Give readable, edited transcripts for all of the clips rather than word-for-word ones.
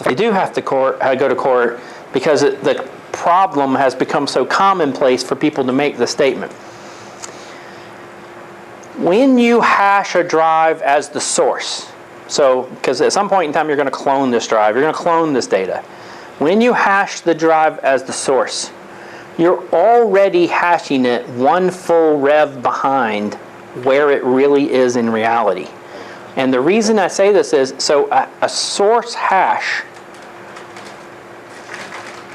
You do have to go to court because the problem has become so commonplace for people to make the statement. When you hash a drive as the source, so because at some point in time you're going to clone this drive, you're going to clone this data. When you hash the drive as the source, you're already hashing it one full rev behind where it really is in reality. And the reason I say this is, so a source hash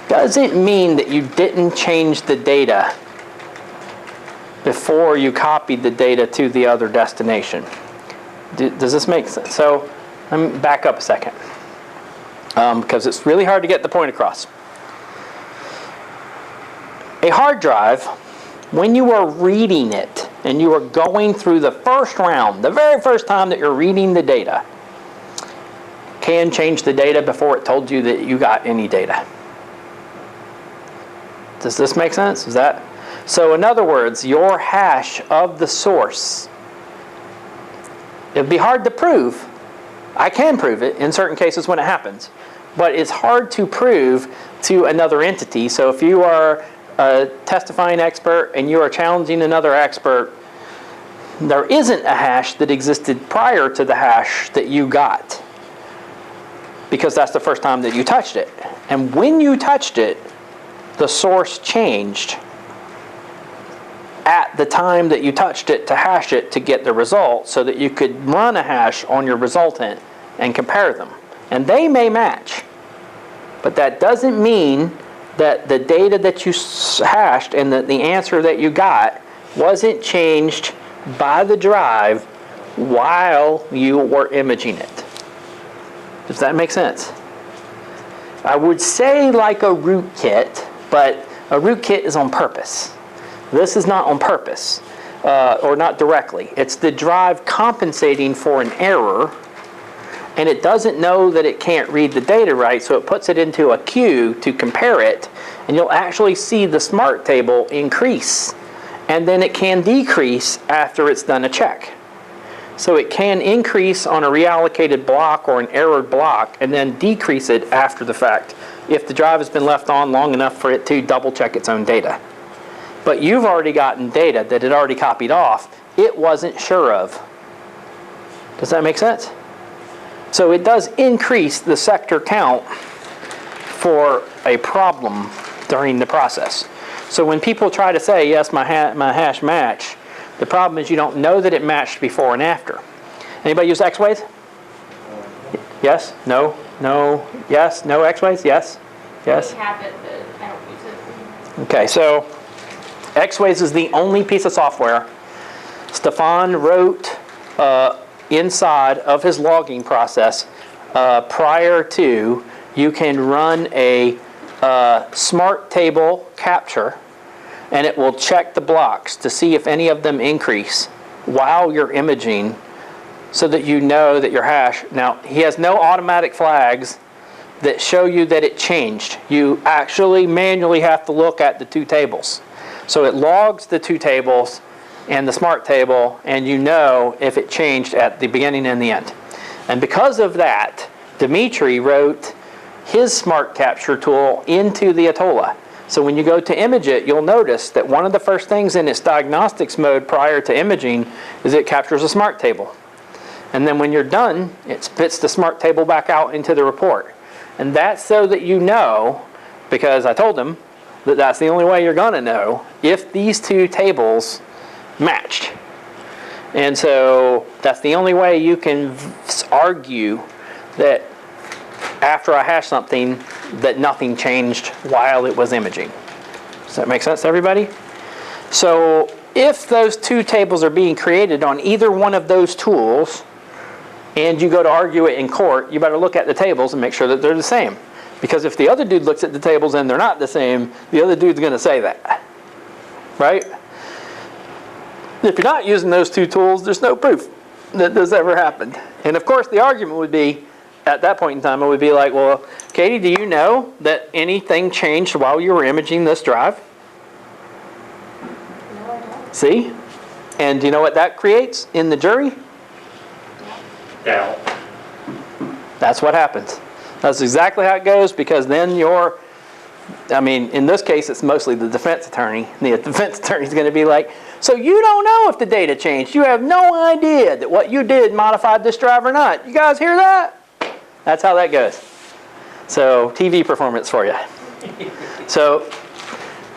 doesn't mean that you didn't change the data before you copied the data to the other destination. Does this make sense? So let me back up a second, because it's really hard to get the point across. A hard drive, when you are reading it and you are going through the first round, the very first time that you're reading the data, can change the data before it told you that you got any data. Does this make sense? Is that? So in other words, your hash of the source, it'd be hard to prove. I can prove it in certain cases when it happens, but it's hard to prove to another entity. So if you are a testifying expert and you are challenging another expert, there isn't a hash that existed prior to the hash that you got, because that's the first time that you touched it. And when you touched it, the source changed at the time that you touched it to hash it to get the result, so that you could run a hash on your resultant and compare them. And they may match, but that doesn't mean that the data that you hashed and that the answer that you got wasn't changed by the drive while you were imaging it. Does that make sense? I would say like a rootkit, but a rootkit is on purpose. This is not on purpose, or not directly. It's the drive compensating for an error, and it doesn't know that it can't read the data right, so it puts it into a queue to compare it, and you'll actually see the smart table increase, and then it can decrease after it's done a check. So it can increase on a reallocated block or an errored block, and then decrease it after the fact if the drive has been left on long enough for it to double check its own data. But you've already gotten data that it already copied off, it wasn't sure of. Does that make sense? So it does increase the sector count for a problem during the process. So when people try to say, yes, my hash match, the problem is you don't know that it matched before and after. Anybody use X-Ways? Yes? No? No? Yes? No X-Ways? Yes? Yes? We have it, but I don't use it. Okay, so X-Ways is the only piece of software Stefan wrote inside of his logging process prior to you can run a smart table capture, and it will check the blocks to see if any of them increase while you're imaging, so that you know that your hash. Now, he has no automatic flags that show you that it changed. You actually manually have to look at the two tables. So it logs the two tables and the smart table, and you know if it changed at the beginning and the end. And because of that, Dimitri wrote his smart capture tool into the Atola. So when you go to image it, you'll notice that one of the first things in its diagnostics mode prior to imaging is it captures a smart table. And then when you're done, it spits the smart table back out into the report. And that's so that you know, because I told him that that's the only way you're going to know if these two tables matched. And so that's the only way you can argue that after I hash something, that nothing changed while it was imaging. Does that make sense to everybody? So if those two tables are being created on either one of those tools, and you go to argue it in court, you better look at the tables and make sure that they're the same. Because if the other dude looks at the tables and they're not the same, the other dude's going to say that. Right? If you're not using those two tools, there's no proof that this ever happened. And of course, the argument would be, at that point in time, it would be like, well, Katie, do you know that anything changed while you were imaging this drive? No, I don't. See? And do you know what that creates in the jury? Doubt. That's what happens. That's exactly how it goes, because then in this case, it's mostly the defense attorney. The defense attorney is going to be like, so you don't know if the data changed. You have no idea that what you did modified this drive or not. You guys hear that? That's how that goes. So TV performance for you. So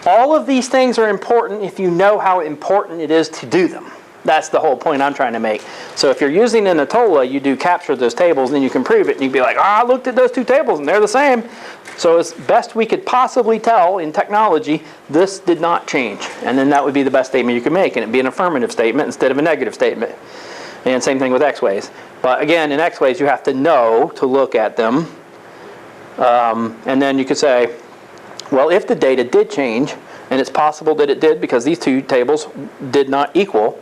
all of these things are important if you know how important it is to do them. That's the whole point I'm trying to make. So if you're using an Atola, you do capture those tables, and then you can prove it, and you'd be like, I looked at those two tables, and they're the same. So as best we could possibly tell in technology, this did not change. And then that would be the best statement you could make, and it'd be an affirmative statement instead of a negative statement. And same thing with X-ways. But again, in X-ways, you have to know to look at them. And then you could say, well, if the data did change, and it's possible that it did because these two tables did not equal,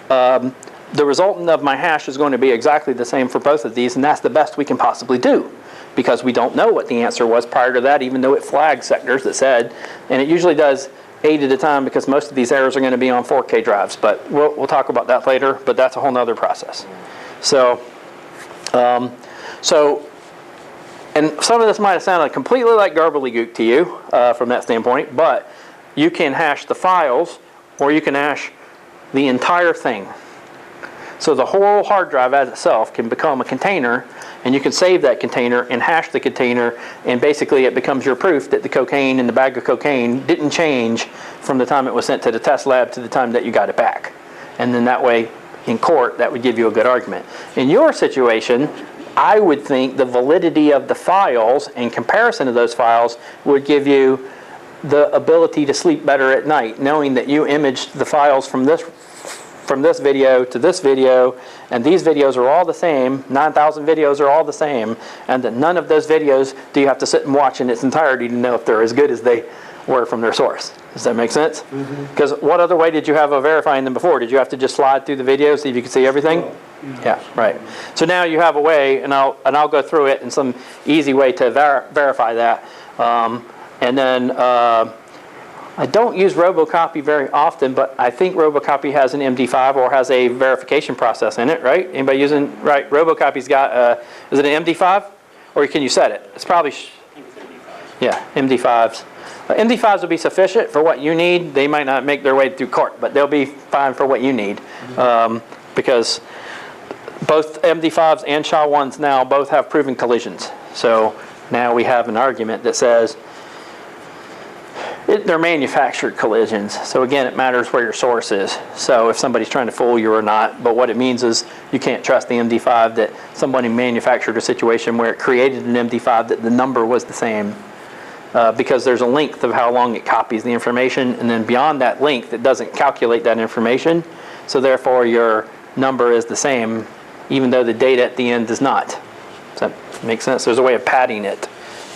the resultant of my hash is going to be exactly the same for both of these, and that's the best we can possibly do, because we don't know what the answer was prior to that, even though it flagged sectors that said, and it usually does 8 at a time, because most of these errors are going to be on 4K drives, but we'll talk about that later, but that's a whole nother process. So, and some of this might have sounded completely like gobbledygook to you from that standpoint, but you can hash the files, or you can hash the entire thing. So the whole hard drive as itself can become a container, and you can save that container and hash the container, and basically it becomes your proof that the cocaine in the bag of cocaine didn't change from the time it was sent to the test lab to the time that you got it back. And then that way, in court, that would give you a good argument. In your situation, I would think the validity of the files and comparison of those files would give you the ability to sleep better at night, knowing that you imaged the files from this video to this video, and these videos are all the same, 9,000 videos are all the same, and that none of those videos do you have to sit and watch in its entirety to know if they're as good as they were from their source. Does that make sense? Because what other way did you have of verifying them before? Did you have to just slide through the video, see if you could see everything? Yeah, right. So now you have a way, and I'll go through it in some easy way to verify that. And then I don't use Robocopy very often, but I think Robocopy has an MD5 or has a verification process in it, right? Anybody using, right? Robocopy's got, is it an MD5? Or can you set it? It's probably, yeah, MD5s. MD5s will be sufficient for what you need. They might not make their way through court, but they'll be fine for what you need. Because both MD5s and SHA-1s now both have proven collisions. So now we have an argument that says they're manufactured collisions. So again, it matters where your source is. So if somebody's trying to fool you or not, but what it means is you can't trust the MD5 that somebody manufactured a situation where it created an MD5 that the number was the same. Because there's a length of how long it copies the information, and then beyond that length, it doesn't calculate that information. So therefore, your number is the same, even though the data at the end does not. Does that make sense? There's a way of padding it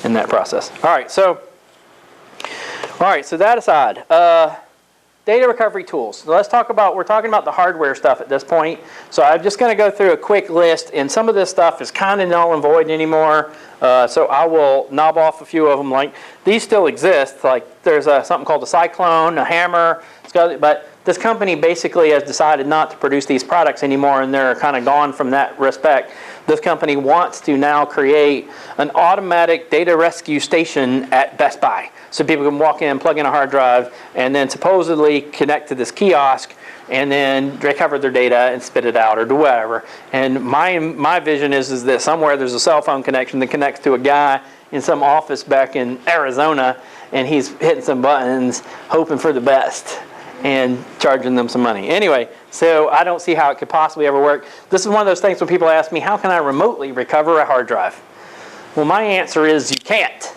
in that process. All right, so that aside, data recovery tools. So let's talk about, we're talking about the hardware stuff at this point. So I'm just going to go through a quick list, and some of this stuff is kind of null and void anymore. So I will knob off a few of them. Like these still exist. Like there's something called a Cyclone, a Hammer. But this company basically has decided not to produce these products anymore, and they're kind of gone from that respect. This company wants to now create an automatic data rescue station at Best Buy. So people can walk in, plug in a hard drive, and then supposedly connect to this kiosk, and then recover their data and spit it out or do whatever. And my vision is that somewhere there's a cell phone connection that connects to a guy in some office back in Arizona, and he's hitting some buttons, hoping for the best, and charging them some money. Anyway, so I don't see how it could possibly ever work. This is one of those things when people ask me, how can I remotely recover a hard drive? Well, my answer is you can't.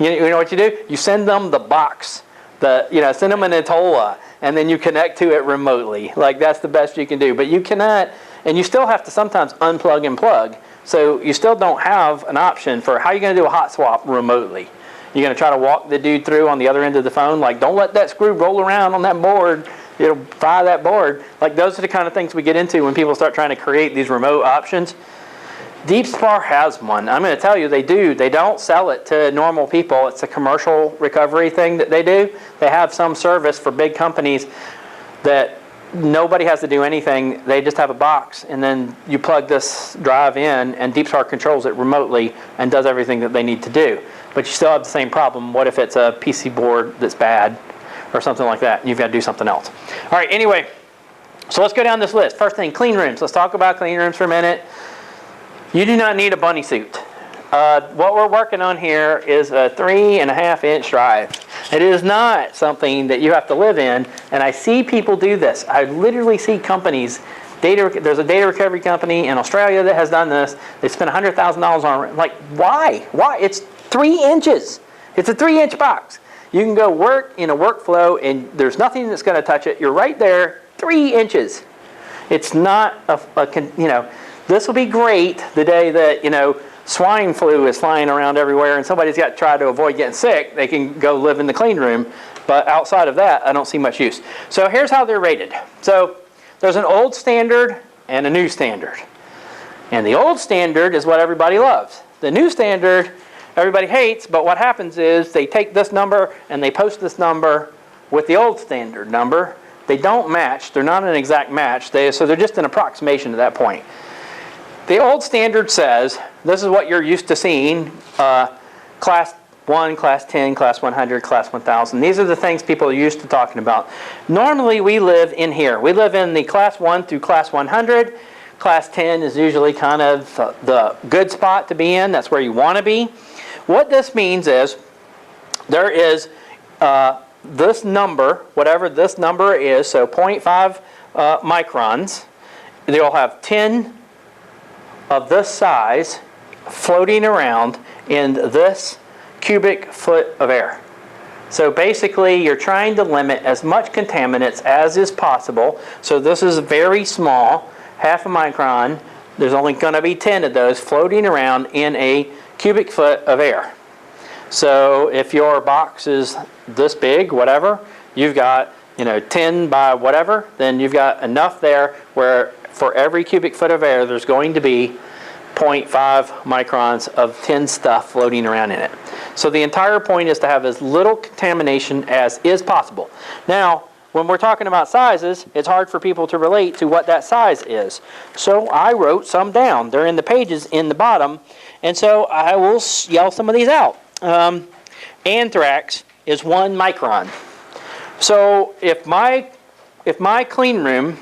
You know what you do? You send them the box. Send them an Atola, and then you connect to it remotely. Like that's the best you can do. But you cannot, and you still have to sometimes unplug and plug. So you still don't have an option for how you're going to do a hot swap remotely. You're going to try to walk the dude through on the other end of the phone. Like, don't let that screw roll around on that board. It'll fry that board. Like, those are the kind of things we get into when people start trying to create these remote options. DeepSpar has one. I'm going to tell you they do. They don't sell it to normal people. It's a commercial recovery thing that they do. They have some service for big companies that nobody has to do anything. They just have a box, and then you plug this drive in, and DeepSpark controls it remotely and does everything that they need to do. But you still have the same problem. What if it's a PC board that's bad or something like that, and you've got to do something else? All right, anyway, so let's go down this list. First thing, clean rooms. Let's talk about clean rooms for a minute. You do not need a bunny suit. What we're working on here is a 3.5-inch drive. It is not something that you have to live in, and I see people do this. I literally see companies, there's a data recovery company in Australia that has done this. They spent $100,000 on it. Like, why? Why? It's 3 inches. It's a 3-inch box. You can go work in a workflow, and there's nothing that's going to touch it. You're right there, 3 inches. It's not this will be great the day that, swine flu is flying around everywhere and somebody's got to try to avoid getting sick. They can go live in the clean room. But outside of that, I don't see much use. So here's how they're rated. So there's an old standard and a new standard. And the old standard is what everybody loves. The new standard, everybody hates, but what happens is they take this number and they post this number with the old standard number. They don't match. They're not an exact match. So they're just an approximation to that point. The old standard says, this is what you're used to seeing, class 1, class 10, class 100, class 1000. These are the things people are used to talking about. Normally we live in here. We live in the class 1 through class 100. Class 10 is usually kind of the good spot to be in. That's where you want to be. What this means is there is this number, whatever this number is, so 0.5 microns. They'll have 10 of this size floating around in this cubic foot of air. So basically you're trying to limit as much contaminants as is possible. So this is very small, half a micron. There's only going to be 10 of those floating around in a cubic foot of air. So if your box is this big, whatever, you've got 10 by whatever, then you've got enough there where for every cubic foot of air, there's going to be 0.5 microns of tin stuff floating around in it. So the entire point is to have as little contamination as is possible. Now, when we're talking about sizes, it's hard for people to relate to what that size is. So I wrote some down. They're in the pages in the bottom, and so I will yell some of these out. Anthrax is 1 micron. So if my clean room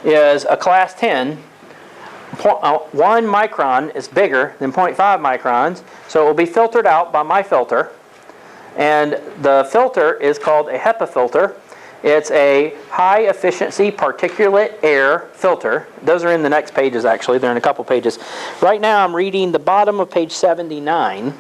is a class 10, 1 micron is bigger than 0.5 microns, so it will be filtered out by my filter. And the filter is called a HEPA filter. It's a high efficiency particulate air filter. Those are in the next pages actually, they're in a couple pages. Right now I'm reading the bottom of page 79.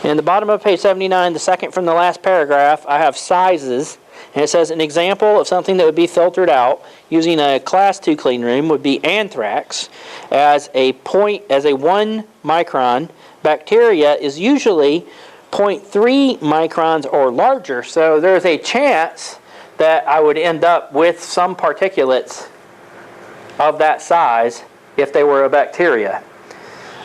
In the bottom of page 79, the second from the last paragraph, I have sizes. And it says an example of something that would be filtered out using a class 2 clean room would be anthrax as a 1 micron. Bacteria is usually 0.3 microns or larger. So there's a chance that I would end up with some particulates of that size if they were a bacteria.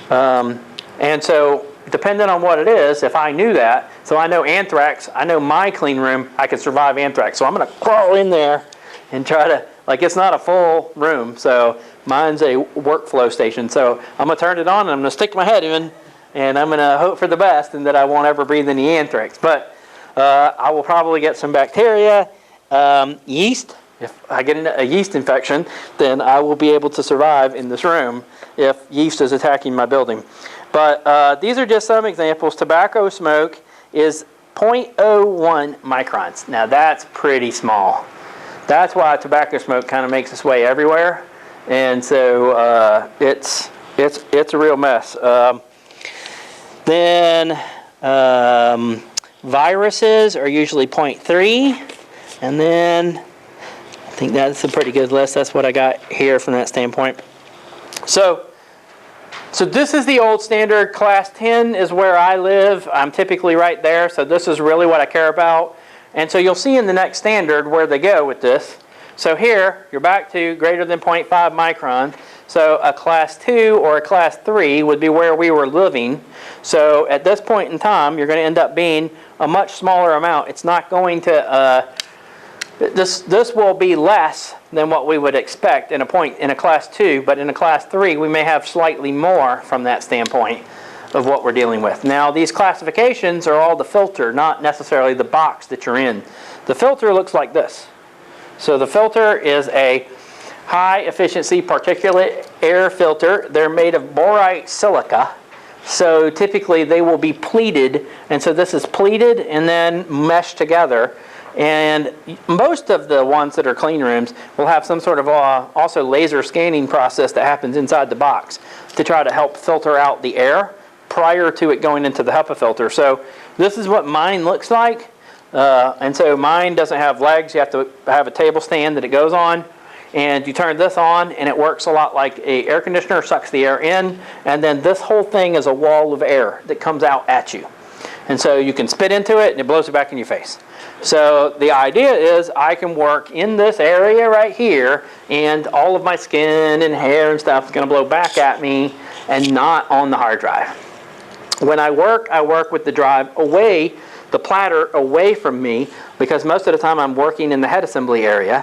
And so depending on what it is, if I knew that, so I know anthrax, I know my clean room, I can survive anthrax. So I'm going to crawl in there and try to, it's not a full room, so mine's a workflow station. So I'm going to turn it on and I'm going to stick my head in and I'm going to hope for the best and that I won't ever breathe any anthrax. But I will probably get some bacteria, yeast. If I get a yeast infection, then I will be able to survive in this room if yeast is attacking my building. But these are just some examples. Tobacco smoke is 0.01 microns. Now that's pretty small. That's why tobacco smoke kind of makes its way everywhere. And so it's a real mess. Then viruses are usually 0.3. And then I think that's a pretty good list. That's what I got here from that standpoint. So this is the old standard. Class 10 is where I live. I'm typically right there, so this is really what I care about. And so you'll see in the next standard where they go with this. So here, you're back to greater than 0.5 micron. So a class 2 or a class 3 would be where we were living. So at this point in time, you're going to end up being a much smaller amount. It's not going to This will be less than what we would expect in a class 2, but in a class 3 we may have slightly more from that standpoint of what we're dealing with. Now these classifications are all the filter, not necessarily the box that you're in. The filter looks like this. So the filter is a high efficiency particulate air filter. They're made of borate silica. So typically they will be pleated, and so this is pleated and then meshed together. And most of the ones that are clean rooms will have some sort of also laser scanning process that happens inside the box to try to help filter out the air prior to it going into the HEPA filter. So this is what mine looks like. And so mine doesn't have legs. You have to have a table stand that it goes on. And you turn this on and it works a lot like an air conditioner, sucks the air in. And then this whole thing is a wall of air that comes out at you. And so you can spit into it and it blows it back in your face. So the idea is I can work in this area right here and all of my skin and hair and stuff is going to blow back at me and not on the hard drive. When I work with the drive away, the platter away from me, because most of the time I'm working in the head assembly area,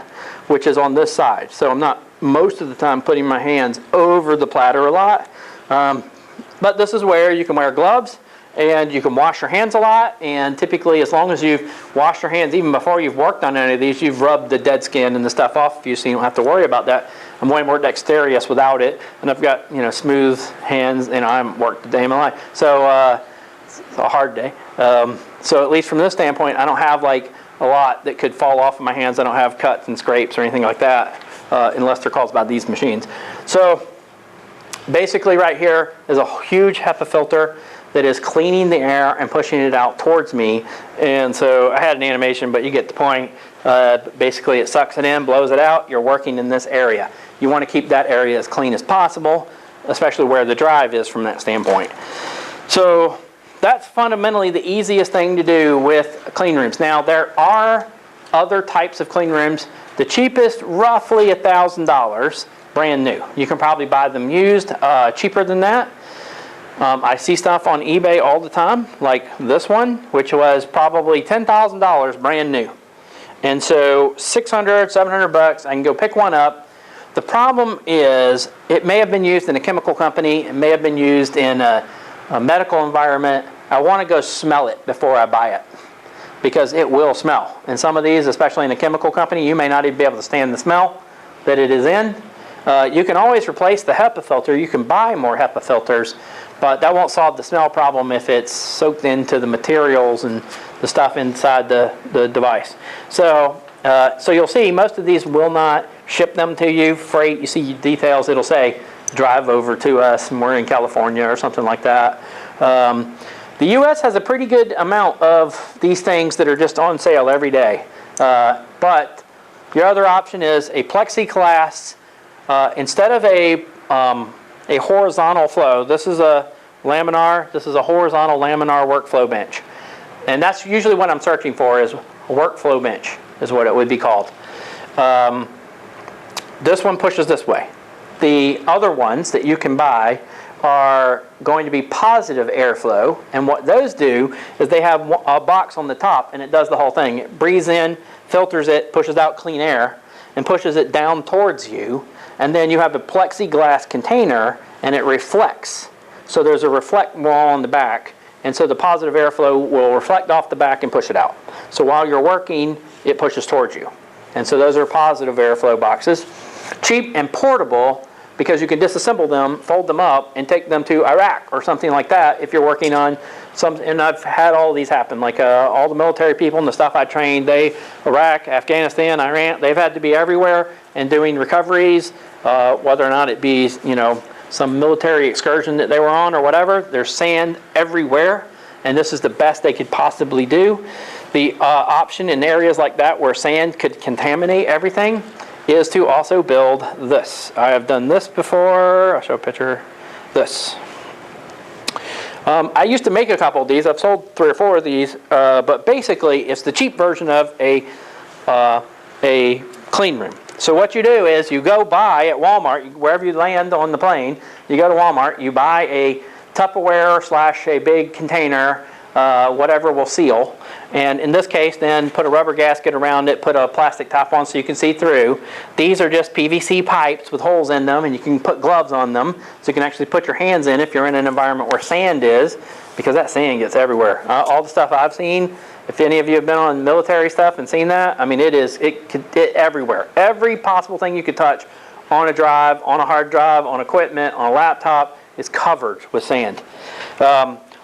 which is on this side. So I'm not most of the time putting my hands over the platter a lot. But this is where you can wear gloves and you can wash your hands a lot, and typically as long as you've washed your hands even before you've worked on any of these, you've rubbed the dead skin and the stuff off of you, so you don't have to worry about that. I'm way more dexterous without it, and I've got smooth hands, and I haven't worked a day in my life. So it's a hard day. So at least from this standpoint, I don't have like a lot that could fall off of my hands. I don't have cuts and scrapes or anything like that, unless they're caused by these machines. So basically right here is a huge HEPA filter that is cleaning the air and pushing it out towards me. And so I had an animation, but you get the point. Basically it sucks it in, blows it out. You're working in this area. You want to keep that area as clean as possible, especially where the drive is from that standpoint. So that's fundamentally the easiest thing to do with clean rooms. Now there are other types of clean rooms. The cheapest, roughly $1,000, brand new. You can probably buy them used, cheaper than that. I see stuff on eBay all the time, like this one, which was probably $10,000 brand new. And so $600, $700, I can go pick one up. The problem is it may have been used in a chemical company, it may have been used in a medical environment. I want to go smell it before I buy it, because it will smell. And some of these, especially in a chemical company, you may not even be able to stand the smell that it is in. You can always replace the HEPA filter. You can buy more HEPA filters, but that won't solve the smell problem if it's soaked into the materials and the stuff inside the device. So you'll see most of these will not ship them to you. Freight, you see details, it'll say drive over to us and we're in California or something like that. The US has a pretty good amount of these things that are just on sale every day. But your other option is a Plexiglas. Instead of a horizontal flow, this is a laminar, this is a horizontal laminar workflow bench. And that's usually what I'm searching for, is a workflow bench, is what it would be called. This one pushes this way. The other ones that you can buy are going to be positive airflow, and what those do is they have a box on the top and it does the whole thing. It breathes in, filters it, pushes out clean air, and pushes it down towards you. And then you have a plexiglass container and it reflects. So there's a reflect wall on the back, and so the positive airflow will reflect off the back and push it out. So while you're working, it pushes towards you. And so those are positive airflow boxes. Cheap and portable, because you can disassemble them, fold them up, and take them to Iraq or something like that if you're working on some. And I've had all these happen, like all the military people and the stuff I trained, Iraq, Afghanistan, Iran, they've had to be everywhere and doing recoveries, whether or not it be, some military excursion that they were on or whatever. There's sand everywhere, and this is the best they could possibly do. The option in areas like that where sand could contaminate everything is to also build this. I have done this before. I'll show a picture. This. I used to make a couple of these. I've sold 3 or 4 of these, but basically it's the cheap version of a clean room. So what you do is you go buy at Walmart, wherever you land on the plane, you go to Walmart, you buy a Tupperware / a big container whatever will seal. And in this case, then put a rubber gasket around it, put a plastic top on so you can see through. These are just PVC pipes with holes in them, and you can put gloves on them so you can actually put your hands in if you're in an environment where sand is, because that sand gets everywhere. All the stuff I've seen, if any of you have been on military stuff and seen that, I mean, it everywhere. Every possible thing you could touch on a drive, on a hard drive, on equipment, on a laptop is covered with sand.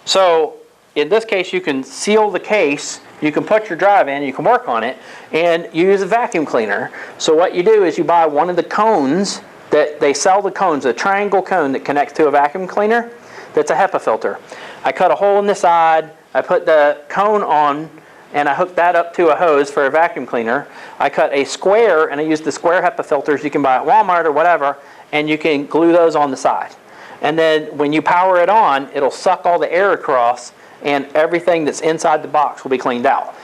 So in this case, you can seal the case, you can put your drive in, you can work on it, and you use a vacuum cleaner. So what you do is you buy one of the cones that they sell, the cones, a triangle cone that connects to a vacuum cleaner that's a HEPA filter. I cut a hole in the side, I put the cone on, and I hooked that up to a hose for a vacuum cleaner. I cut a square, and I used the square HEPA filters you can buy at Walmart or whatever, and you can glue those on the side. And then when you power it on, it'll suck all the air across, and everything that's inside the box will be cleaned out.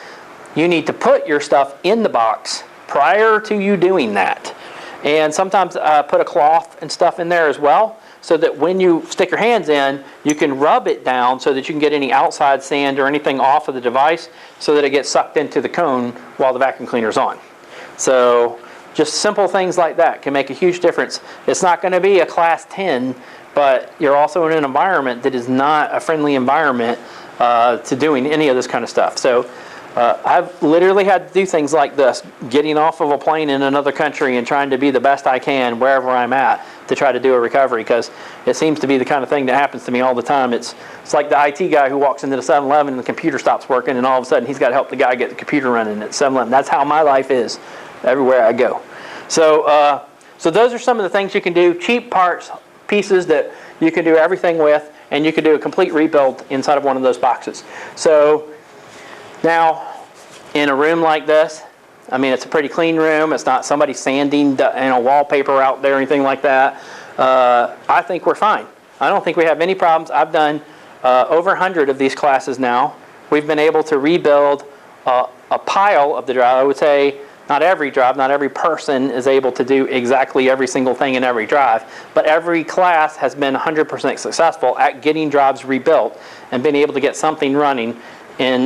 You need to put your stuff in the box prior to you doing that. And sometimes put a cloth and stuff in there as well, so that when you stick your hands in, you can rub it down so that you can get any outside sand or anything off of the device so that it gets sucked into the cone while the vacuum cleaner's on. So just simple things like that can make a huge difference. It's not going to be a class 10, but you're also in an environment that is not a friendly environment to doing any of this kind of stuff. So I've literally had to do things like this, getting off of a plane in another country and trying to be the best I can wherever I'm at to try to do a recovery, because it seems to be the kind of thing that happens to me all the time. It's like the IT guy who walks into the 7-Eleven and the computer stops working, and all of a sudden he's got to help the guy get the computer running at 7-Eleven. That's how my life is everywhere I go. So, so those are some of the things you can do, cheap parts, pieces that you can do everything with, and you can do a complete rebuild inside of one of those boxes. So now, in a room like this, I mean, it's a pretty clean room. It's not somebody sanding wallpaper out there or anything like that. I think we're fine. I don't think we have any problems. I've done over 100 of these classes now. We've been able to rebuild a pile of the drive. I would say not every drive, not every person is able to do exactly every single thing in every drive, but every class has been 100% successful at getting drives rebuilt and being able to get something running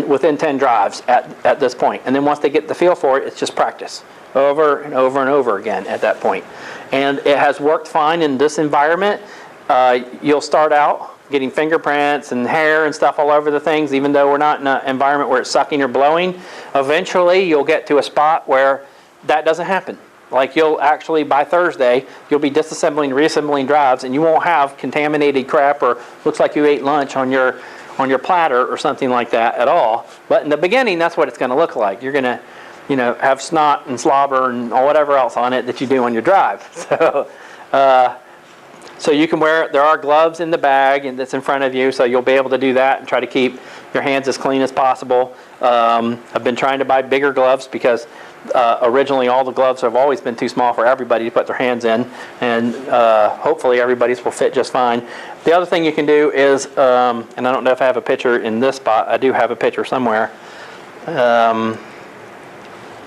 within 10 drives at this point. And then once they get the feel for it, it's just practice over and over and over again at that point. And it has worked fine in this environment. You'll start out getting fingerprints and hair and stuff all over the things, even though we're not in an environment where it's sucking or blowing. Eventually, you'll get to a spot where that doesn't happen. Like you'll actually, by Thursday, you'll be disassembling, reassembling drives, and you won't have contaminated crap or looks like you ate lunch on your platter or something like that at all. But in the beginning, that's what it's going to look like. You're going to, have snot and slobber and whatever else on it that you do on your drive. So you can there are gloves in the bag and that's in front of you, so you'll be able to do that and try to keep your hands as clean as possible. I've been trying to buy bigger gloves because originally all the gloves have always been too small for everybody to put their hands in, and hopefully everybody's will fit just fine. The other thing you can do is, and I don't know if I have a picture in this spot, I do have a picture somewhere.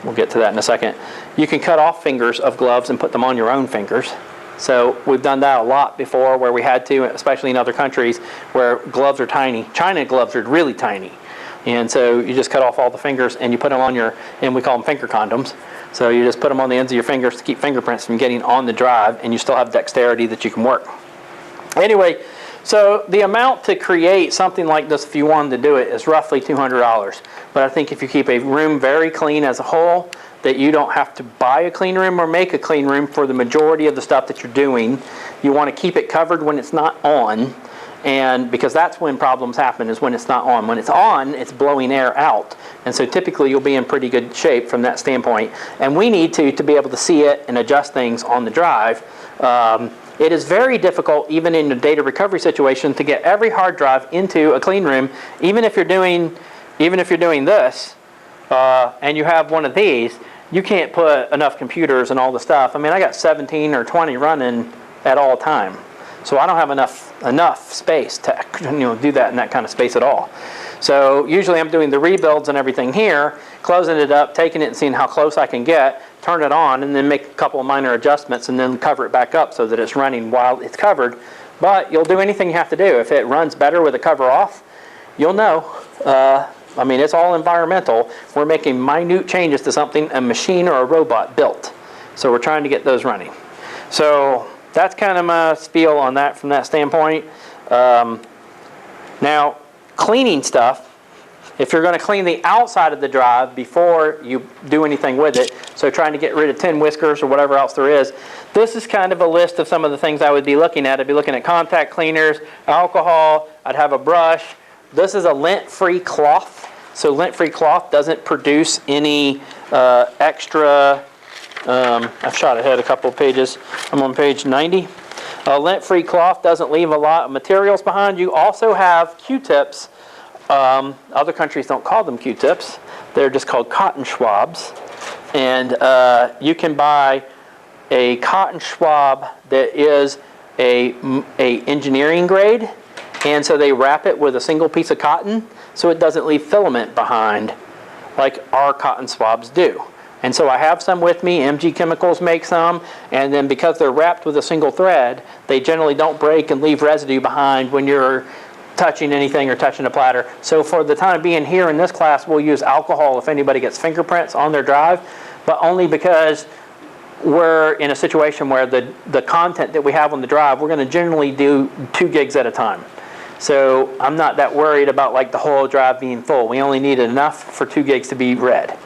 We'll get to that in a second. You can cut off fingers of gloves and put them on your own fingers. So we've done that a lot before where we had to, especially in other countries where gloves are tiny. China gloves are really tiny. And so you just cut off all the fingers and you put them on and we call them finger condoms. So you just put them on the ends of your fingers to keep fingerprints from getting on the drive, and you still have dexterity that you can work. Anyway, so the amount to create something like this, if you wanted to do it, is roughly $200. But I think if you keep a room very clean as a whole, that you don't have to buy a clean room or make a clean room for the majority of the stuff that you're doing. You want to keep it covered when it's not on, and because that's when problems happen, is when it's not on. When it's on, it's blowing air out, and so typically you'll be in pretty good shape from that standpoint. And we need to be able to see it and adjust things on the drive. It is very difficult, even in a data recovery situation, to get every hard drive into a clean room, even if you're doing this, and you have one of these. You can't put enough computers and all the stuff. I mean, I got 17 or 20 running at all time, so I don't have enough space to do that in that kind of space at all. So usually I'm doing the rebuilds and everything here, closing it up, taking it and seeing how close I can get, turn it on, and then make a couple of minor adjustments, and then cover it back up so that it's running while it's covered. But you'll do anything you have to do. If it runs better with the cover off, you'll know. I mean, it's all environmental. We're making minute changes to something a machine or a robot built. So we're trying to get those running. So that's kind of my spiel on that from that standpoint. Now, cleaning stuff, if you're going to clean the outside of the drive before you do anything with it, so trying to get rid of tin whiskers or whatever else there is, this is kind of a list of some of the things I would be looking at. I'd be looking at contact cleaners, alcohol, I'd have a brush. This is a lint-free cloth. So lint-free cloth doesn't produce any extra, I've shot ahead a couple of pages. I'm on page 90. Lint-free cloth doesn't leave a lot of materials behind. You also have Q-tips. Other countries don't call them Q-tips. They're just called cotton swabs. And you can buy a cotton swab that is a engineering grade. And so they wrap it with a single piece of cotton so it doesn't leave filament behind like our cotton swabs do. And so I have some with me. MG Chemicals make some, and then because they're wrapped with a single thread, they generally don't break and leave residue behind when you're touching anything or touching a platter. So for the time being here in this class, we'll use alcohol if anybody gets fingerprints on their drive, but only because we're in a situation where the content that we have on the drive, we're going to generally do 2 gigs at a time. So I'm not that worried about like the whole drive being full. We only need enough for 2 gigs to be read.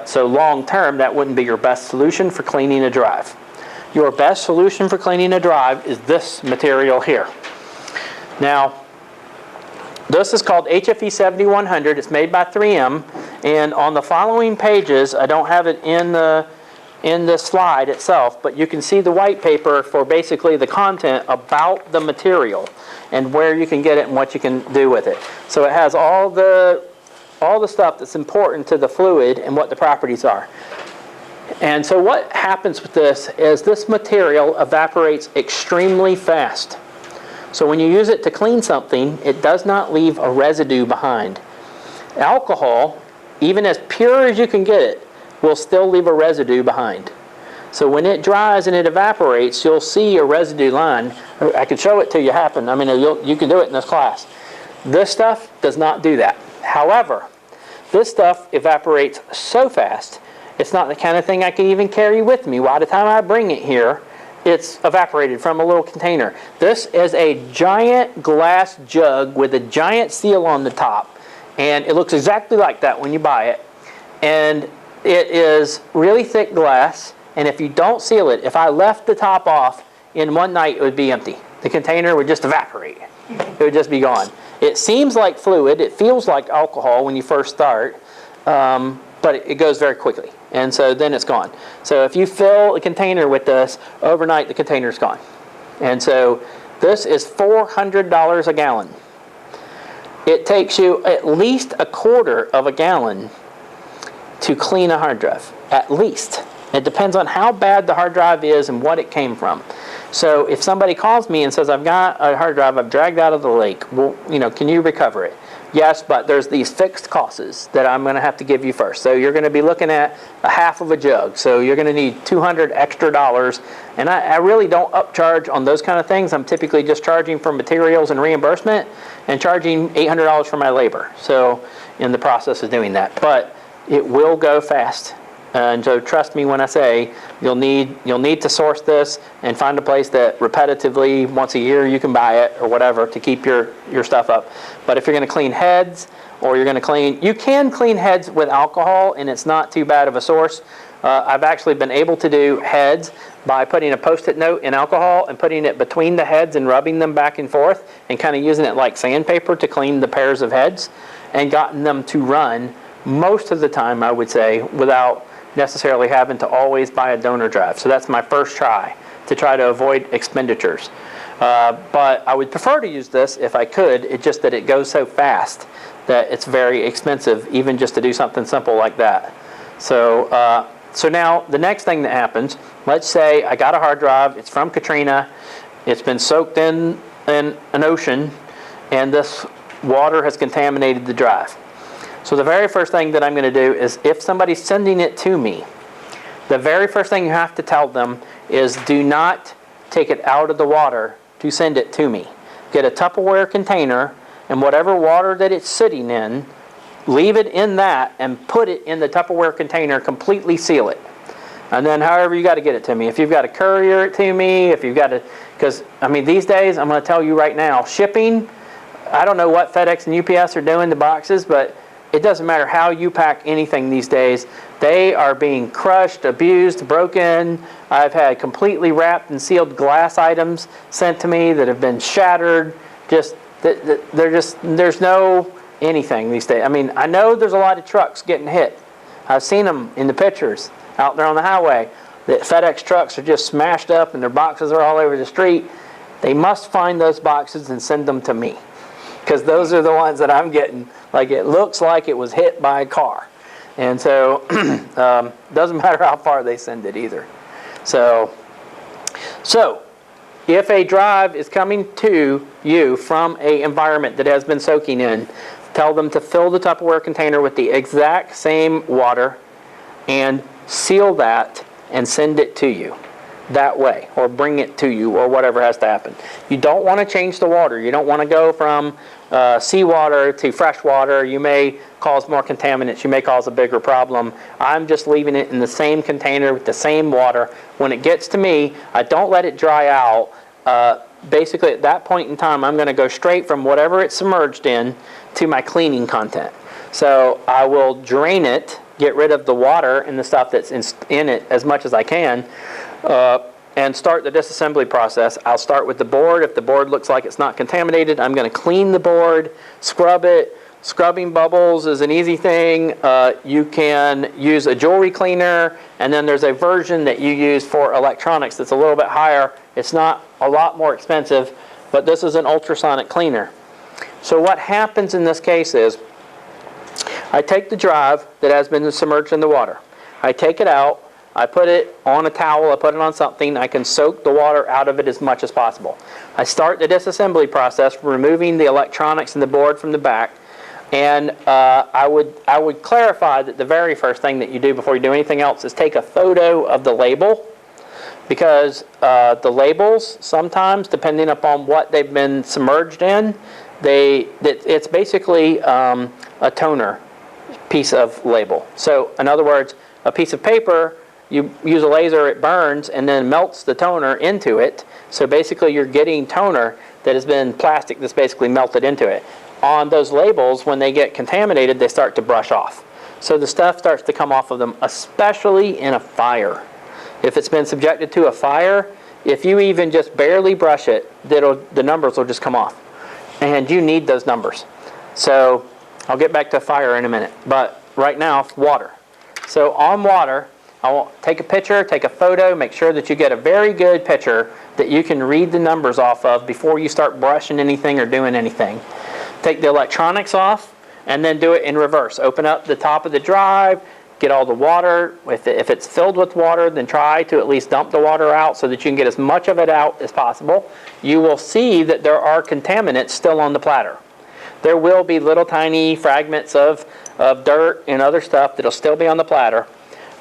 So long term, that wouldn't be your best solution for cleaning a drive. Your best solution for cleaning a drive is this material here. Now, this is called HFE 7100. It's made by 3M. And on the following pages, I don't have it in the slide itself, but you can see the white paper for basically the content about the material and where you can get it and what you can do with it. So it has all the stuff that's important to the fluid and what the properties are. And so what happens with this is this material evaporates extremely fast. So when you use it to clean something, it does not leave a residue behind. Alcohol, even as pure as you can get it, will still leave a residue behind. So when it dries and it evaporates, you'll see a residue line. I can show it to you happen. I mean, you can do it in this class. This stuff does not do that. However, this stuff evaporates so fast, it's not the kind of thing I can even carry with me. By the time I bring it here, it's evaporated from a little container. This is a giant glass jug with a giant seal on the top. And it looks exactly like that when you buy it. And it is really thick glass. And if you don't seal it, if I left the top off, in one night it would be empty. The container would just evaporate. It would just be gone. It seems like fluid. It feels like alcohol when you first start. But it goes very quickly. And so then it's gone. So if you fill a container with this, overnight the container's gone. And so this is $400 a gallon. It takes you at least a quarter of a gallon to clean a hard drive. At least. It depends on how bad the hard drive is and what it came from. So if somebody calls me and says, I've got a hard drive I've dragged out of the lake, well, can you recover it? Yes, but there's these fixed costs that I'm going to have to give you first. So you're going to be looking at a half of a jug. So you're going to need $200 extra. And I really don't upcharge on those kind of things. I'm typically just charging for materials and reimbursement and charging $800 for my labor. So in the process of doing that. But it will go fast. And so trust me when I say you'll need to source this and find a place that repetitively once a year you can buy it or whatever to keep your stuff up. But if you're going to clean heads or you're going to you can clean heads with alcohol and it's not too bad of a source. I've actually been able to do heads by putting a Post-it note in alcohol and putting it between the heads and rubbing them back and forth and kind of using it like sandpaper to clean the pairs of heads and gotten them to run most of the time, I would say, without necessarily having to always buy a donor drive. So that's my first try to avoid expenditures. But I would prefer to use this if I could. It's just that it goes so fast that it's very expensive even just to do something simple like that. So so now the next thing that happens, let's say I got a hard drive, it's from Katrina, it's been soaked in an ocean, and this water has contaminated the drive. So the very first thing that I'm going to do is if somebody's sending it to me, the very first thing you have to tell them is do not take it out of the water to send it to me. Get a Tupperware container and whatever water that it's sitting in, leave it in that and put it in the Tupperware container, completely seal it. And then however you got to get it to me. If you've got to courier it to me, if you've got to, because I mean these days, I'm going to tell you right now, shipping, I don't know what FedEx and UPS are doing to boxes, but it doesn't matter how you pack anything these days. They are being crushed, abused, broken. I've had completely wrapped and sealed glass items sent to me that have been shattered. There's no anything these days. I mean, I know there's a lot of trucks getting hit. I've seen them in the pictures out there on the highway. The FedEx trucks are just smashed up and their boxes are all over the street. They must find those boxes and send them to me, because those are the ones that I'm getting. Like, it looks like it was hit by a car. And so, doesn't matter how far they send it either. So if a drive is coming to you from an environment that has been soaking in, tell them to fill the Tupperware container with the exact same water and seal that and send it to you that way, or bring it to you, or whatever has to happen. You don't want to change the water. You don't want to go from seawater to fresh water. You may cause more contaminants. You may cause a bigger problem. I'm just leaving it in the same container with the same water. When it gets to me, I don't let it dry out. Basically, at that point in time, I'm going to go straight from whatever it's submerged in to my cleaning content. So I will drain it, get rid of the water and the stuff that's in it as much as I can, and start the disassembly process. I'll start with the board. If the board looks like it's not contaminated, I'm going to clean the board, scrub it. Scrubbing bubbles is an easy thing. You can use a jewelry cleaner, and then there's a version that you use for electronics that's a little bit higher. It's not a lot more expensive, but this is an ultrasonic cleaner. So what happens in this case is, I take the drive that has been submerged in the water. I take it out. I put it on a towel. I put it on something. I can soak the water out of it as much as possible. I start the disassembly process, removing the electronics and the board from the back. And I would clarify that the very first thing that you do before you do anything else is take a photo of the label, because the labels sometimes, depending upon what they've been submerged in, it's basically a toner piece of label. So in other words, a piece of paper, you use a laser, it burns and then melts the toner into it. So basically you're getting toner that has been plastic that's basically melted into it. On those labels, when they get contaminated, they start to brush off. So the stuff starts to come off of them, especially in a fire. If it's been subjected to a fire, if you even just barely brush it, the numbers will just come off. And you need those numbers. So I'll get back to fire in a minute. But right now, water. So on water, I will take a picture, take a photo, make sure that you get a very good picture that you can read the numbers off of before you start brushing anything or doing anything. Take the electronics off and then do it in reverse. Open up the top of the drive, get all the water. If it's filled with water, then try to at least dump the water out so that you can get as much of it out as possible. You will see that there are contaminants still on the platter. There will be little tiny fragments of dirt and other stuff that will still be on the platter.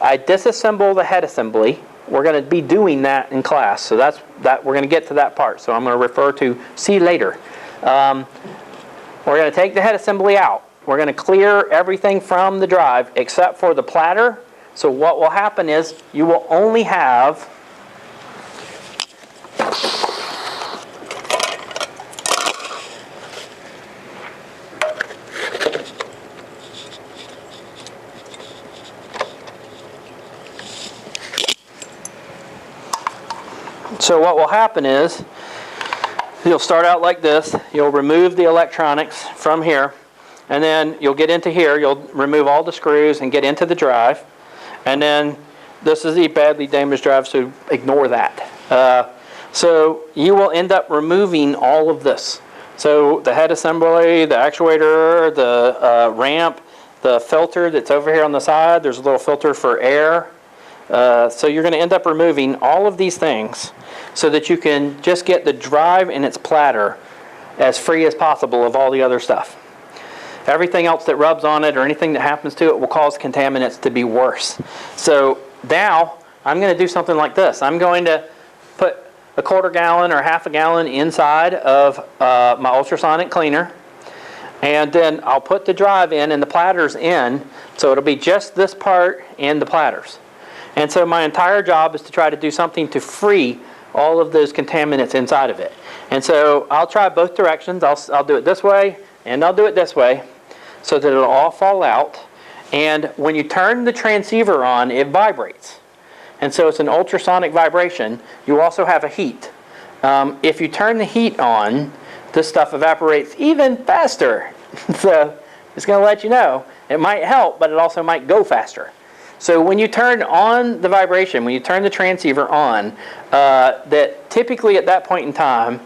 I disassemble the head assembly. We're going to be doing that in class, so we're going to get to that part. So I'm going to refer to see later. We're going to take the head assembly out. We're going to clear everything from the drive except for the platter. So what will happen is you will only have you'll start out like this. You'll remove the electronics from here, and then you'll get into here. You'll remove all the screws and get into the drive. And then this is a badly damaged drive, so ignore that. So you will end up removing all of this. So the head assembly, the actuator, the ramp, the filter that's over here on the side. There's a little filter for air. So you're going to end up removing all of these things so that you can just get the drive and its platter as free as possible of all the other stuff. Everything else that rubs on it or anything that happens to it will cause contaminants to be worse. So now I'm going to do something like this. I'm going to put a 1/4 gallon or 1/2 gallon inside of my ultrasonic cleaner. And then I'll put the drive in and the platters in, so it'll be just this part and the platters. And so my entire job is to try to do something to free all of those contaminants inside of it. And so I'll try both directions. I'll do it this way and I'll do it this way so that it'll all fall out. And when you turn the transceiver on, it vibrates. And so it's an ultrasonic vibration. You also have a heat. If you turn the heat on, this stuff evaporates even faster. So it's going to let you know. It might help, but it also might go faster. So when you turn on the vibration, when you turn the transceiver on, that typically at that point in time,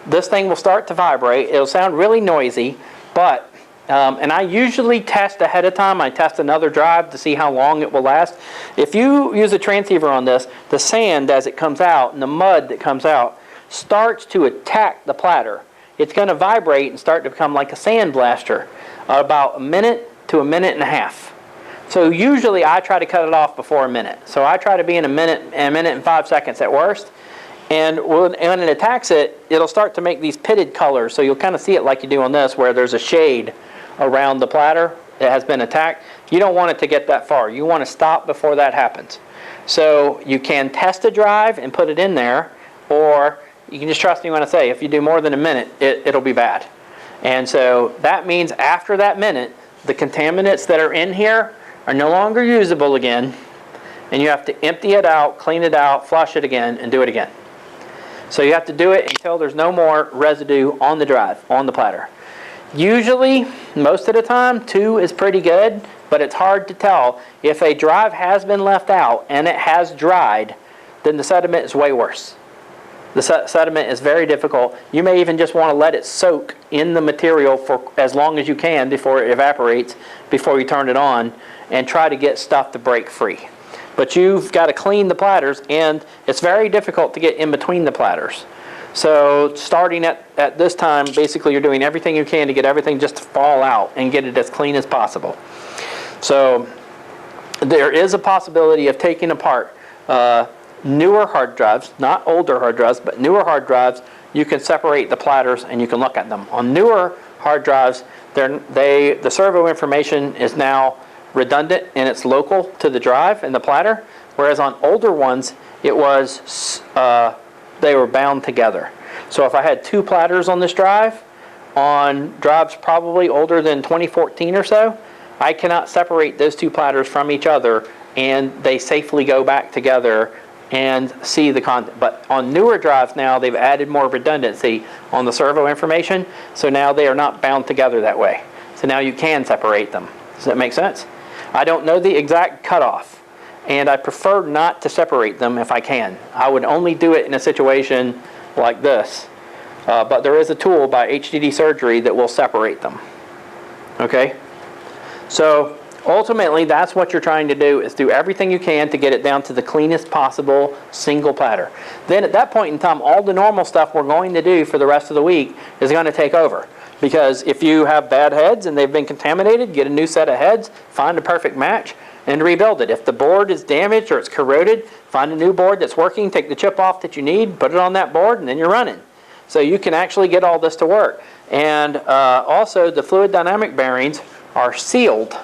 this thing will start to vibrate. It'll sound really noisy, but, and I usually test ahead of time. I test another drive to see how long it will last. If you use a transceiver on this, the sand as it comes out and the mud that comes out starts to attack the platter. It's going to vibrate and start to become like a sand blaster, about a minute to a minute and a half. So usually I try to cut it off before a minute. So I try to be in a minute and 5 seconds at worst. And when it attacks it, it'll start to make these pitted colors. So you'll kind of see it like you do on this, where there's a shade around the platter that has been attacked. You don't want it to get that far. You want to stop before that happens. So you can test a drive and put it in there, or you can just trust me when I say, if you do more than a minute, it'll be bad. And so that means after that minute, the contaminants that are in here are no longer usable again, and you have to empty it out, clean it out, flush it again, and do it again. So you have to do it until there's no more residue on the drive, on the platter. Usually, most of the time, 2 is pretty good, but it's hard to tell. If a drive has been left out and it has dried, then the sediment is way worse. The sediment is very difficult. You may even just want to let it soak in the material for as long as you can before it evaporates, before you turn it on, and try to get stuff to break free. But you've got to clean the platters, and it's very difficult to get in between the platters. So starting at this time, basically you're doing everything you can to get everything just to fall out and get it as clean as possible. So there is a possibility of taking apart newer hard drives, not older hard drives, but newer hard drives. You can separate the platters and you can look at them. On newer hard drives, the servo information is now redundant and it's local to the drive and the platter, whereas on older ones, it was they were bound together. So if I had 2 platters on this drive, on drives probably older than 2014 or so, I cannot separate those 2 platters from each other, and they safely go back together and see the content. But on newer drives now, they've added more redundancy on the servo information, so now they are not bound together that way. So now you can separate them. Does that make sense? I don't know the exact cutoff, and I prefer not to separate them if I can. I would only do it in a situation like this. But there is a tool by HDD Surgery that will separate them. Okay? So ultimately, that's what you're trying to do, is do everything you can to get it down to the cleanest possible single platter. Then at that point in time, all the normal stuff we're going to do for the rest of the week is going to take over. Because if you have bad heads and they've been contaminated, get a new set of heads, find a perfect match, and rebuild it. If the board is damaged or it's corroded, find a new board that's working, take the chip off that you need, put it on that board, and then you're running. So you can actually get all this to work. And also, the fluid dynamic bearings are sealed.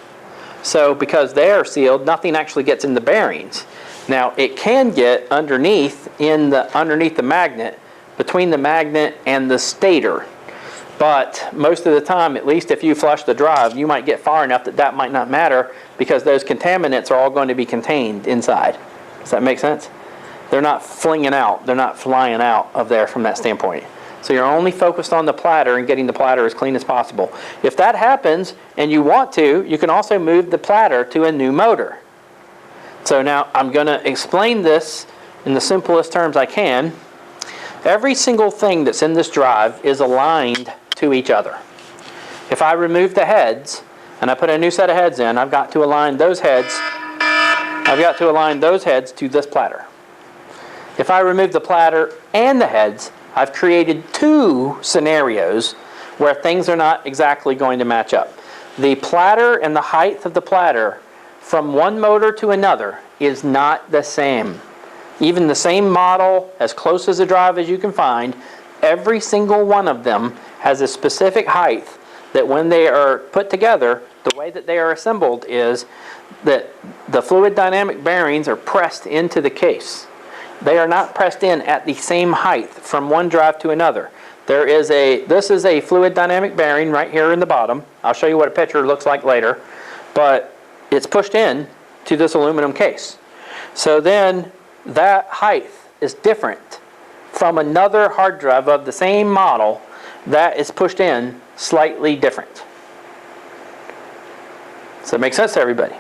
So because they are sealed, nothing actually gets in the bearings. Now, it can get underneath the magnet, between the magnet and the stator. But most of the time, at least if you flush the drive, you might get far enough that might not matter, because those contaminants are all going to be contained inside. Does that make sense? They're not flinging out. They're not flying out of there from that standpoint. So you're only focused on the platter and getting the platter as clean as possible. If that happens and you want to, you can also move the platter to a new motor. So now I'm going to explain this in the simplest terms I can. Every single thing that's in this drive is aligned to each other. If I remove the heads and I put a new set of heads in, I've got to align those heads. I've got to align those heads to this platter. If I remove the platter and the heads, I've created 2 scenarios where things are not exactly going to match up. The platter and the height of the platter from one motor to another is not the same. Even the same model, as close as a drive as you can find, every single one of them has a specific height that when they are put together, the way that they are assembled is that the fluid dynamic bearings are pressed into the case. They are not pressed in at the same height from one drive to another. This is a fluid dynamic bearing right here in the bottom. I'll show you what a picture looks like later. But it's pushed in to this aluminum case. So then that height is different from another hard drive of the same model that is pushed in slightly different. Does that make sense to everybody?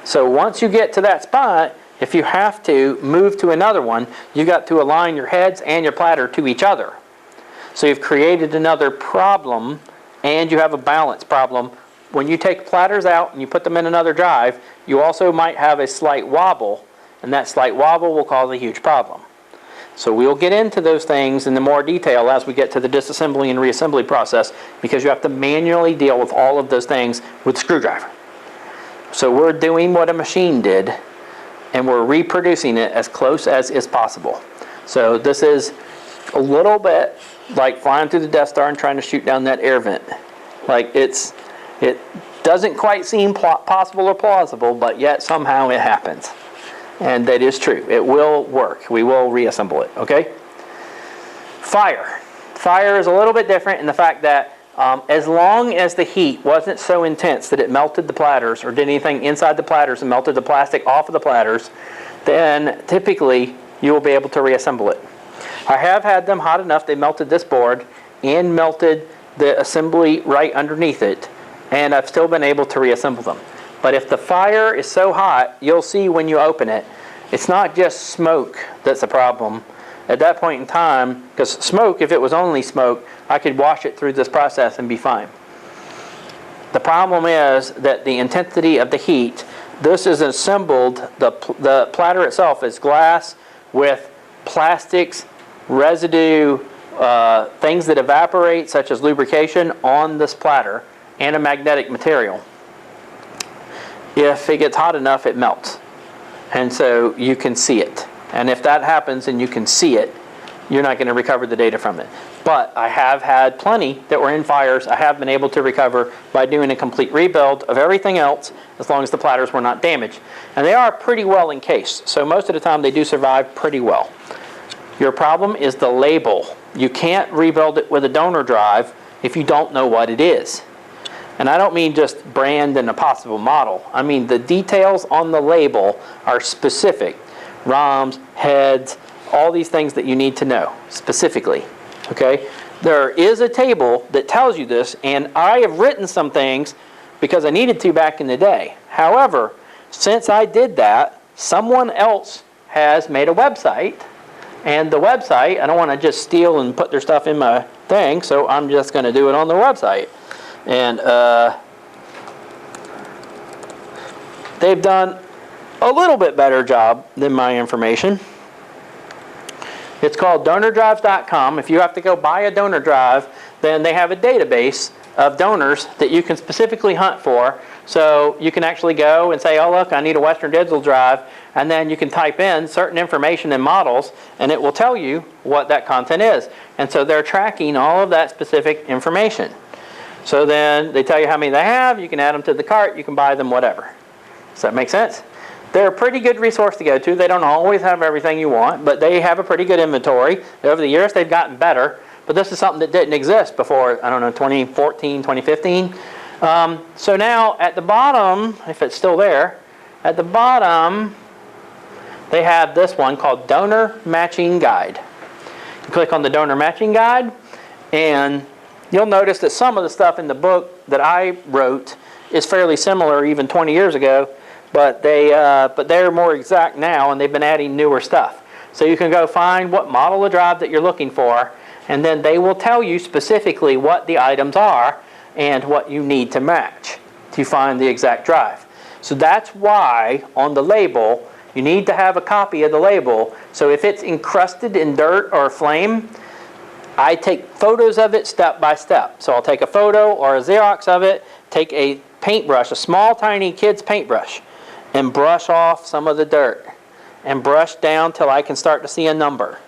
So once you get to that spot, if you have to move to another one, you've got to align your heads and your platter to each other. So you've created another problem, and you have a balance problem. When you take platters out and you put them in another drive, you also might have a slight wobble, and that slight wobble will cause a huge problem. So we'll get into those things in the more detail as we get to the disassembly and reassembly process, because you have to manually deal with all of those things with a screwdriver. So we're doing what a machine did, and we're reproducing it as close as is possible. So this is a little bit like flying through the Death Star and trying to shoot down that air vent. Like it doesn't quite seem possible or plausible, but yet somehow it happens. And that is true. It will work. We will reassemble it, okay? Fire. Fire is a little bit different in the fact that as long as the heat wasn't so intense that it melted the platters or did anything inside the platters and melted the plastic off of the platters, then typically you will be able to reassemble it. I have had them hot enough they melted this board and melted the assembly right underneath it, and I've still been able to reassemble them. But if the fire is so hot, you'll see when you open it, it's not just smoke that's a problem. At that point in time, because smoke, if it was only smoke, I could wash it through this process and be fine. The problem is that the intensity of the heat, this is assembled, the platter itself is glass with plastics, residue, things that evaporate, such as lubrication, on this platter, and a magnetic material. If it gets hot enough, it melts. And so you can see it. And if that happens and you can see it, you're not going to recover the data from it. But I have had plenty that were in fires I have been able to recover by doing a complete rebuild of everything else, as long as the platters were not damaged. And they are pretty well encased, so most of the time they do survive pretty well. Your problem is the label. You can't rebuild it with a donor drive if you don't know what it is. And I don't mean just brand and a possible model. I mean the details on the label are specific. ROMs, heads, all these things that you need to know specifically. Okay? There is a table that tells you this, and I have written some things because I needed to back in the day. However, since I did that, someone else has made a website, and the website, I don't want to just steal and put their stuff in my thing, so I'm just going to do it on their website. And they've done a little bit better job than my information. It's called donordrives.com. If you have to go buy a donor drive, then they have a database of donors that you can specifically hunt for. So you can actually go and say, oh look, I need a Western Digital drive, and then you can type in certain information and models, and it will tell you what that content is. And so they're tracking all of that specific information. So then they tell you how many they have, you can add them to the cart, you can buy them, whatever. Does that make sense? They're a pretty good resource to go to. They don't always have everything you want, but they have a pretty good inventory. Over the years, they've gotten better, but this is something that didn't exist before, I don't know, 2014, 2015. So now, at the bottom, if it's still there, at the bottom, they have this one called Donor Matching Guide. You click on the Donor Matching Guide, and you'll notice that some of the stuff in the book that I wrote is fairly similar even 20 years ago, but they're more exact now, and they've been adding newer stuff. So you can go find what model of drive that you're looking for, and then they will tell you specifically what the items are and what you need to match to find the exact drive. So that's why on the label you need to have a copy of the label. So if it's encrusted in dirt or flame, I take photos of it step by step. So I'll take a photo or a Xerox of it, take a paintbrush, a small tiny kid's paintbrush, and brush off some of the dirt and brush down till I can start to see a number.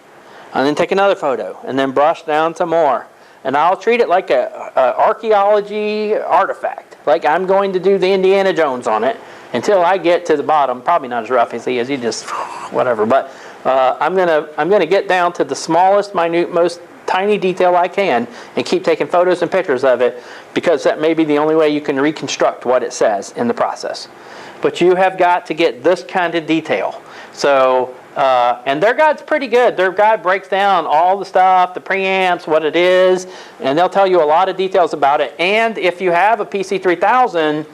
And then take another photo and then brush down some more and I'll treat it like a archaeology artifact. Like I'm going to do the Indiana Jones on it until I get to the bottom. Probably not as rough as he is. He just whatever. But I'm gonna get down to the smallest, minute, most tiny detail I can, and keep taking photos and pictures of it, because that may be the only way you can reconstruct what it says in the process. But you have got to get this kind of detail. So, and their guide's pretty good. Their guide breaks down all the stuff, the preamps, what it is, and they'll tell you a lot of details about it. And if you have a PC3000,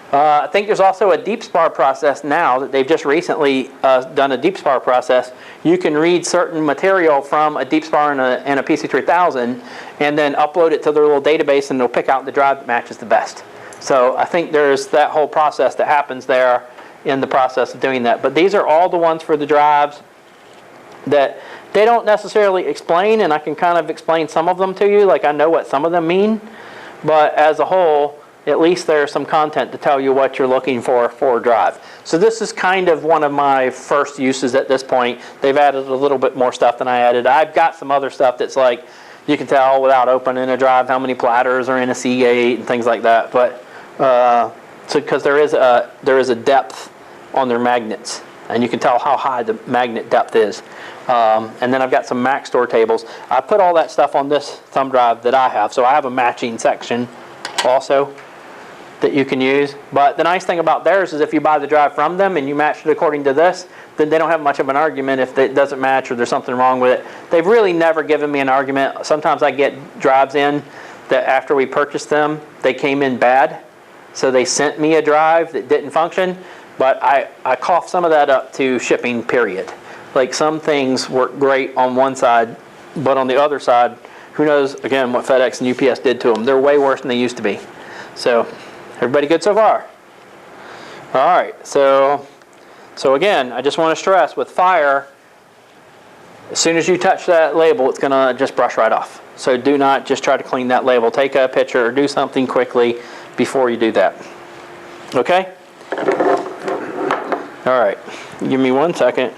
I think there's also a deep spar process now that they've just recently done a deep spar process. You can read certain material from a deep spar and a PC3000 and then upload it to their little database, and they'll pick out the drive that matches the best. So I think there's that whole process that happens there in the process of doing that. But these are all the ones for the drives that they don't necessarily explain, and I can kind of explain some of them to you. Like I know what some of them mean, but as a whole, at least there's some content to tell you what you're looking for a drive. So this is kind of one of my first uses at this point. They've added a little bit more stuff than I added. I've got some other stuff that's like, you can tell without opening a drive how many platters are in a Seagate and things like that. But so because there is a depth on their magnets, and you can tell how high the magnet depth is. And then I've got some Mac store tables. I put all that stuff on this thumb drive that I have, so I have a matching section also that you can use. But the nice thing about theirs is if you buy the drive from them and you match it according to this, then they don't have much of an argument if it doesn't match or there's something wrong with it. They've really never given me an argument. Sometimes I get drives in that after we purchased them, they came in bad. So they sent me a drive that didn't function, but I cough some of that up to shipping, period. Like some things work great on one side, but on the other side, who knows, again, what FedEx and UPS did to them. They're way worse than they used to be. So, everybody good so far? All right, so again, I just want to stress with fire, as soon as you touch that label, it's gonna just brush right off. So do not just try to clean that label. Take a picture or do something quickly before you do that. Okay? All right, give me 1 second.